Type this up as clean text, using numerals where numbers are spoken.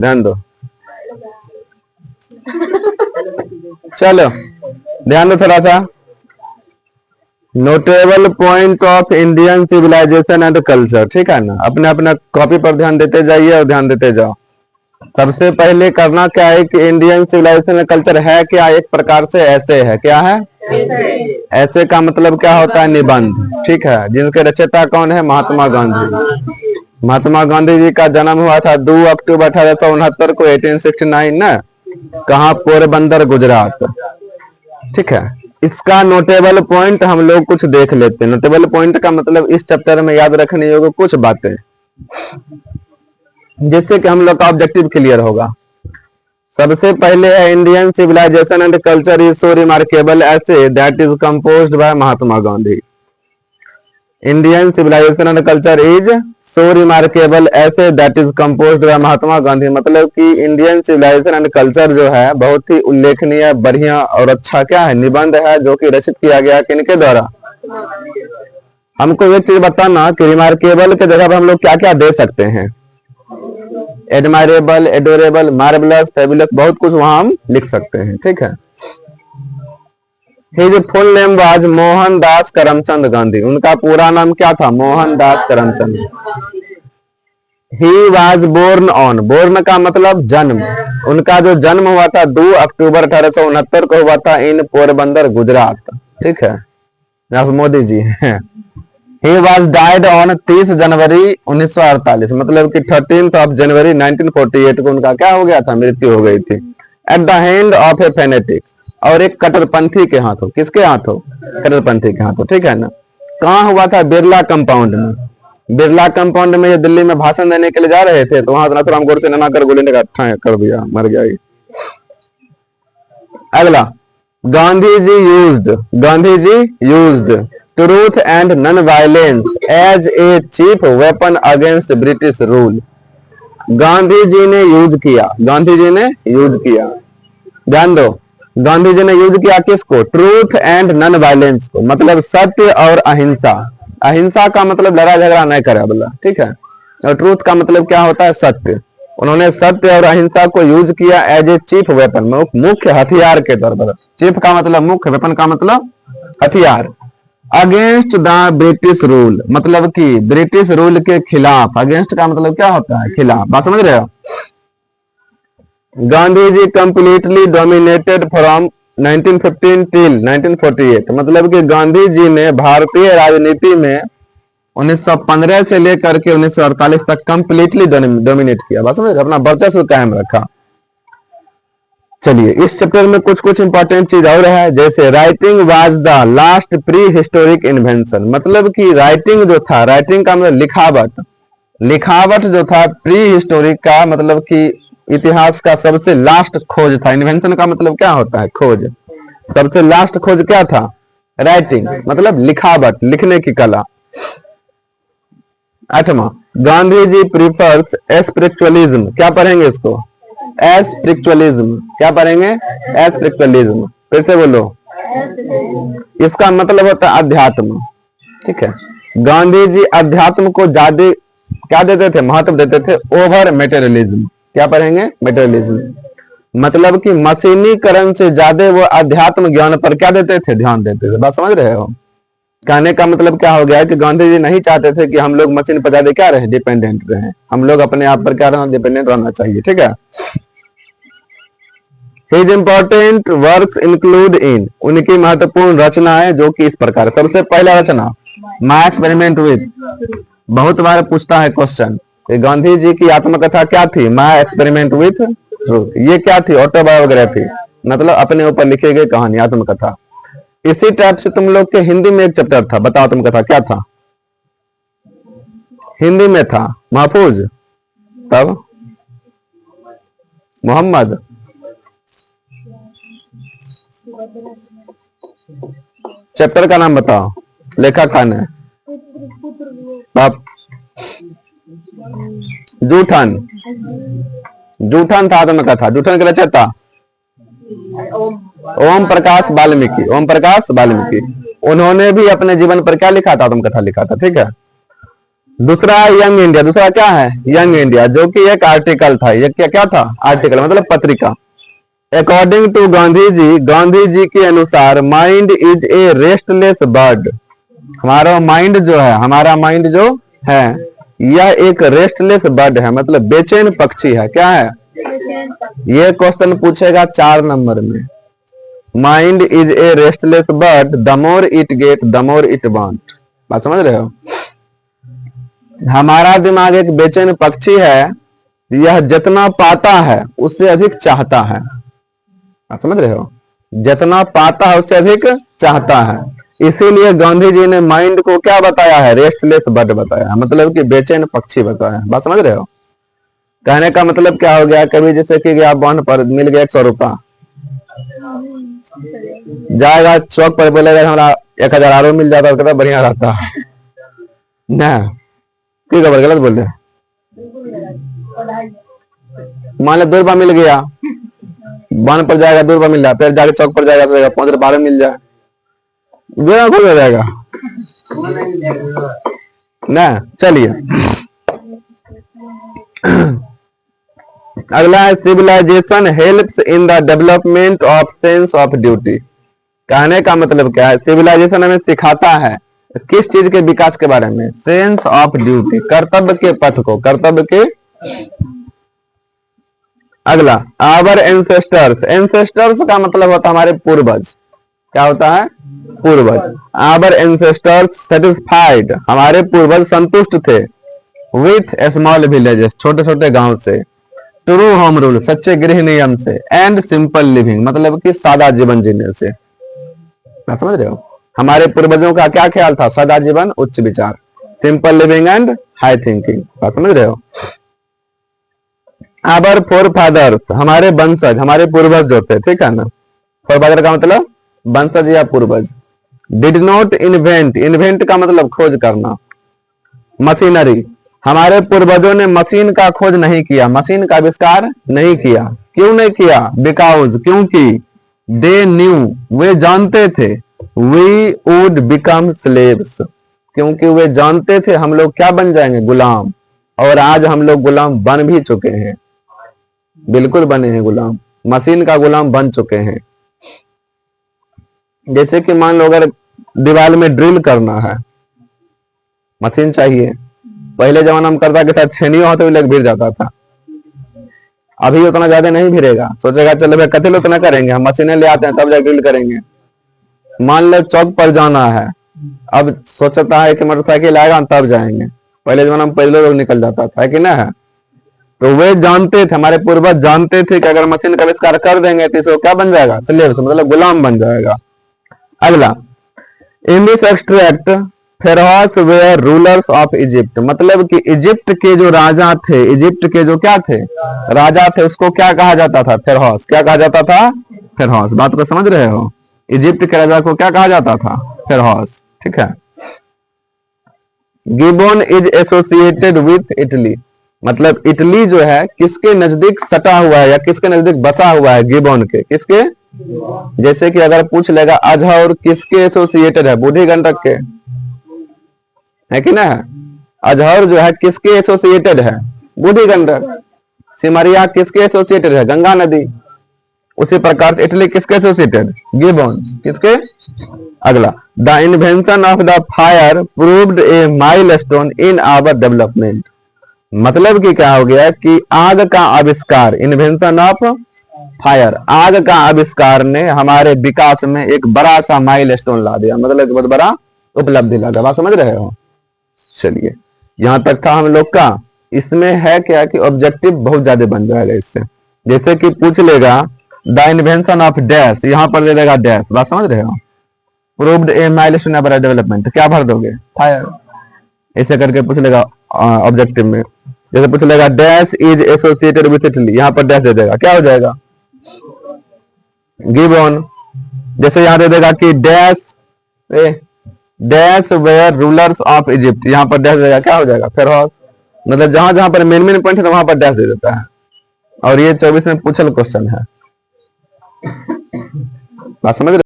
ध्यान दो, चलो ध्यान दो थोड़ा सा। Notable point of Indian civilisation and culture, ठीक है ना। अपने अपना कॉपी पर ध्यान देते जाइए और ध्यान देते जाओ। सबसे पहले करना क्या है कि इंडियन सिविलाइजेशन एंड कल्चर है क्या, एक प्रकार से ऐसे है। क्या है? ऐसे का मतलब क्या होता है? निबंध, ठीक है। जिनके रचयिता कौन है? महात्मा गांधी। महात्मा गांधी जी का जन्म हुआ था 2 अक्टूबर 1869 को, 1869 ना। कहाँ? पोरबंदर, गुजरात, ठीक है। इसका नोटेबल पॉइंट हम लोग कुछ देख लेते हैं। नोटेबल पॉइंट का मतलब इस चैप्टर में याद रखने योग्य कुछ बातें, जिससे कि हम लोग का ऑब्जेक्टिव क्लियर होगा। सबसे पहले है Indian civilisation and culture is so remarkable essay that is composed by Mahatma Gandhi. Indian civilisation and culture is so remarkable essay that is composed by Mahatma Gandhi, मतलब कि इंडियन सिविलाइजेशन एंड कल्चर जो है बहुत ही उल्लेखनीय, बढ़िया और अच्छा क्या है? निबंध है, जो कि रचित किया गया किनके द्वारा? हमको ये चीज बताना कि रिमार्केबल के जगह पर हम लोग क्या क्या दे सकते हैं। एडमायरेबल, एडोरेबल, मार्वलस, फेबुलस, बहुत कुछ वहां हम लिख सकते हैं, ठीक है। His full name was Mohandas Karamchand Gandhi. उनका पूरा नाम क्या था? Mohandas Karamchand. He was born on, born का मतलब जन्म। उनका जो जन्म हुआ था 2 अक्टूबर 1869 को हुआ था इन पोरबंदर, गुजरात, ठीक है। मोदी जी हैं। He was died on 30 जनवरी 1948, मतलब कि 13 जनवरी 1948 को उनका क्या हो गया था? मृत्यु हो गई थी। At the hand of A phonetic, और एक कट्टरपंथी के हाथों। किसके हाथों? कट्टरपंथी के हाथों, ठीक है ना। कहाँ हुआ था? बिरला कंपाउंड में। बिरला कंपाउंड में ये दिल्ली में भाषण देने के लिए जा रहे थे, तो वहां नाथुराम गोडसे ने कर गोली ने कर दिया, मर गया ये। अगला, Gandhi ji used truth and non violence as a chief weapon against British rule. Gandhi ji ने यूज किया, ध्यान दो। गांधी जी ने यूज किया किसको? ट्रूथ एंड नॉन वायलेंस को, मतलब सत्य और अहिंसा। अहिंसा का मतलब लड़ाई झगड़ा नहीं करे बोला, ठीक है। और ट्रूथ का मतलब क्या होता है? सत्य। उन्होंने सत्य और अहिंसा को यूज किया एज ए चीफ वेपन, मुख्य हथियार के तौर पर। चीफ का मतलब मुख्य, वेपन का मतलब हथियार। अगेंस्ट द ब्रिटिश रूल, मतलब कि ब्रिटिश रूल के खिलाफ। अगेंस्ट का मतलब क्या होता है? खिलाफ। बात समझ रहे हो? Gandhi ji completely dominated from 1915 till 1948, मतलब कि गांधी जी ने भारतीय राजनीति में 1915 से लेकर के 1948 तक कंप्लीटली डोमिनेट किया। बात समझ रहे? अपना वर्चस्व कायम रखा। चलिए, इस चैप्टर में कुछ कुछ इंपॉर्टेंट चीज और है, जैसे writing was the last pre historic invention, मतलब कि राइटिंग जो था, राइटिंग का मतलब लिखावट, लिखावट जो था प्री हिस्टोरिक का मतलब कि इतिहास का सबसे लास्ट खोज था। इन्वेंशन का मतलब क्या होता है? खोज। सबसे लास्ट खोज क्या था? राइटिंग, मतलब लिखावट, लिखने की कला। 8वां, गांधी जी प्रीफर्स स्पिरिचुअलिज्म। क्या पढ़ेंगे इसको? स्पिरिचुअलिज्म। क्या पढ़ेंगे? स्पिरिचुअलिज्म। फिर से बोलो। इसका मतलब होता है अध्यात्म, ठीक है। गांधी जी अध्यात्म को ज्यादा क्या देते थे? महत्व देते थे ओवर मेटेरियलिज्म। क्या पढ़ेंगे? मेटेरियलिज्म, मतलब कि मशीनीकरण से ज्यादा वो अध्यात्म ज्ञान पर क्या देते थे? ध्यान देते थे। बात समझ रहे हो? कहने का मतलब क्या हो गया कि गांधी जी नहीं चाहते थे कि हम लोग मशीन पर ज्यादा क्या रहे? डिपेंडेंट रहे। हम लोग अपने आप पर क्या रहना? डिपेंडेंट रहना चाहिए, ठीक है। His important works include in, उनकी महत्वपूर्ण रचनाएं जो कि इस प्रकार। सबसे पहला रचना माय एक्सपेरिमेंट विद, बहुत बार पूछता है क्वेश्चन, गांधी जी की आत्मकथा क्या थी? My experiment with truth. ये क्या थी? ऑटोबायोग्राफी, मतलब अपने ऊपर लिखी गई कहानी, आत्मकथा। इसी टाइप से तुम लोग के हिंदी में एक चैप्टर था, बताओ आत्मकथा क्या था? हिंदी में था महफूज, तब मोहम्मद, चैप्टर का नाम बताओ, लेखक कौन है? आप जूठन, जूठन था आत्मकथा। जूठन के रचयिता ओम प्रकाश वाल्मीकि। ओम प्रकाश वाल्मीकि, उन्होंने भी अपने जीवन पर क्या लिखा था? आत्मकथा लिखा था, ठीक है। दूसरा है यंग इंडिया। दूसरा क्या है? यंग इंडिया, जो कि एक आर्टिकल था। ये क्या क्या था? आर्टिकल मतलब पत्रिका। अकॉर्डिंग टू गांधी जी के अनुसार mind is a restless bird. हमारा माइंड जो है यह एक रेस्टलेस बर्ड है, मतलब बेचैन पक्षी है। क्या है? ये क्वेश्चन पूछेगा 4 नंबर में। Mind is a restless bird, the more it get the more it want. बात समझ रहे हो? हमारा दिमाग एक बेचैन पक्षी है, यह जितना पाता है उससे अधिक चाहता है। आप समझ रहे हो? जितना पाता है उससे अधिक चाहता है। इसीलिए गांधी जी ने माइंड को क्या बताया है? रेस्टलेस बर्ड बताया है, मतलब कि बेचैन पक्षी बताया है। बात समझ रहे हो? कहने का मतलब क्या हो गया? कभी जैसे कि गया बॉन्ड पर, मिल गया 100 रुपया, जाएगा चौक पर, बोलेगा हमारा 1000 आरो मिल जाता, कितना बढ़िया रहता ना। की खबर? गलत बोल रहे। मान लो 2 रुपया मिल गया, बॉन्ड पर जाएगा 2 रुपया मिल रहा, फिर जाके चौक पर जाएगा तो 5 रुपया 12 मिल जाए, जो खुश हो जाएगा ना। चलिए अगला है civilisation helps in the development of sense of duty. कहने का मतलब क्या है? सिविलाइजेशन हमें सिखाता है किस चीज के विकास के बारे में? सेंस ऑफ ड्यूटी, कर्तव्य के पथ को, कर्तव्य के। अगला आवर एंसेस्टर्स। एंसेस्टर्स का मतलब होता है हमारे पूर्वज। क्या होता है? पूर्वज। आवर एंसेस्टर्स सेटिस्फाइड, हमारे पूर्वज संतुष्ट थे, विथ स्मॉल विलेजेस, छोटे छोटे गांव से, ट्रू होम रूल, सच्चे गृह नियम से, एंड सिंपल लिविंग, मतलब कि सादा जीवन जीने से। आप समझ रहे हो? हमारे पूर्वजों का क्या ख्याल था? सादा जीवन, उच्च विचार, simple living and high thinking. बात समझ रहे हो? आवर फोर फादर्स, हमारे वंशज, हमारे पूर्वज जो थे, ठीक है ना। फोर फादर का मतलब वंशज या पूर्वज। डिड नॉट इन्वेंट, इन्वेंट का मतलब खोज करना, मशीनरी, हमारे पूर्वजों ने मशीन का खोज नहीं किया, मशीन का आविष्कार नहीं किया। क्यों नहीं किया? बिकॉज, क्योंकि, दे न्यू, वे जानते थे, वी वुड बिकम स्लेव्स, क्योंकि वे जानते थे हम लोग क्या बन जाएंगे? गुलाम। और आज हम लोग गुलाम बन भी चुके हैं, बिल्कुल बने हैं गुलाम, मशीन का गुलाम बन चुके हैं। जैसे कि मान लो अगर दीवार में ड्रिल करना है, मशीन चाहिए। पहले जमाना में करता कि था छेनियों हाथ में भिड़ जाता था, अभी उतना ज्यादा नहीं भिड़ेगा। सोचेगा चलो भाई कथिल उतना करेंगे, हम मशीनें ले आते हैं तब जाके ड्रिल करेंगे। मान लो चौक पर जाना है, अब सोचता है कि मोटरसाइकिल आएगा तब जाएंगे। पहले जमाना में पैदल लोग निकल जाता था, कि ना है? तो वे जानते थे, हमारे पूर्वज जानते थे कि अगर मशीन का आविष्कार कर देंगे तो इसको क्या बन जाएगा? स्लेव्स, मतलब गुलाम बन जाएगा। अगला in this extract pharaohs were rulers of Egypt, मतलब कि इजिप्ट के जो राजा थे, इजिप्ट के जो क्या थे? राजा थे, उसको क्या कहा जाता था? फेरोस। क्या कहा जाता था? फेरोस। बात को समझ रहे हो? इजिप्ट के राजा को क्या कहा जाता था? फेरोस। ठीक है। Gibbon is associated with Italy, मतलब इटली जो है किसके नजदीक सटा हुआ है या किसके नजदीक बसा हुआ है? गिबोन के। किसके? जैसे कि अगर पूछ लेगा अजहर किसके एसोसिएटेड है? बूढ़ी गंडक के, है कि ना? अजहर जो है किसके एसोसिएटेड है? बूढ़ी गंडक। सिमरिया किसके एसोसिएटेड है? गंगा नदी। उसी प्रकार से इटली किसके एसोसिएटेड? गिबोन। किसके? अगला the invention of the fire proved a milestone in our development, मतलब कि क्या हो गया कि आग का आविष्कार, इन्वेंशन ऑफ फायर, आग का आविष्कार ने हमारे विकास में एक बड़ा सा माइलस्टोन ला दिया, मतलब बहुत बड़ा उपलब्धि ला दिया। बात समझ रहे हो? चलिए यहां तक था हम लोग का। इसमें है क्या कि ऑब्जेक्टिव बहुत ज्यादा बन जाएगा इससे। जैसे कि पूछ लेगा द इन्वेंशन ऑफ डैश, यहां पर दे देगा डैश। बात समझ रहे हो? Proved a milestone in development, क्या भर दोगे? फायर। ऐसे करके पूछ लेगा ऑब्जेक्टिव में। जैसे पूछ लेगा dash is associated with Italy, यहां पर डैश दे देगा, क्या हो जाएगा? गिबोन। जैसे यहां दे देगा कि dash were rulers of Egypt, यहां पर डैश देगा, क्या हो जाएगा? फेरोस। मतलब जहां जहां पर मेन मेन पॉइंट है तो वहां पर डैश दे देता है। और ये 24 में पूछल क्वेश्चन है। बात समझ रहे?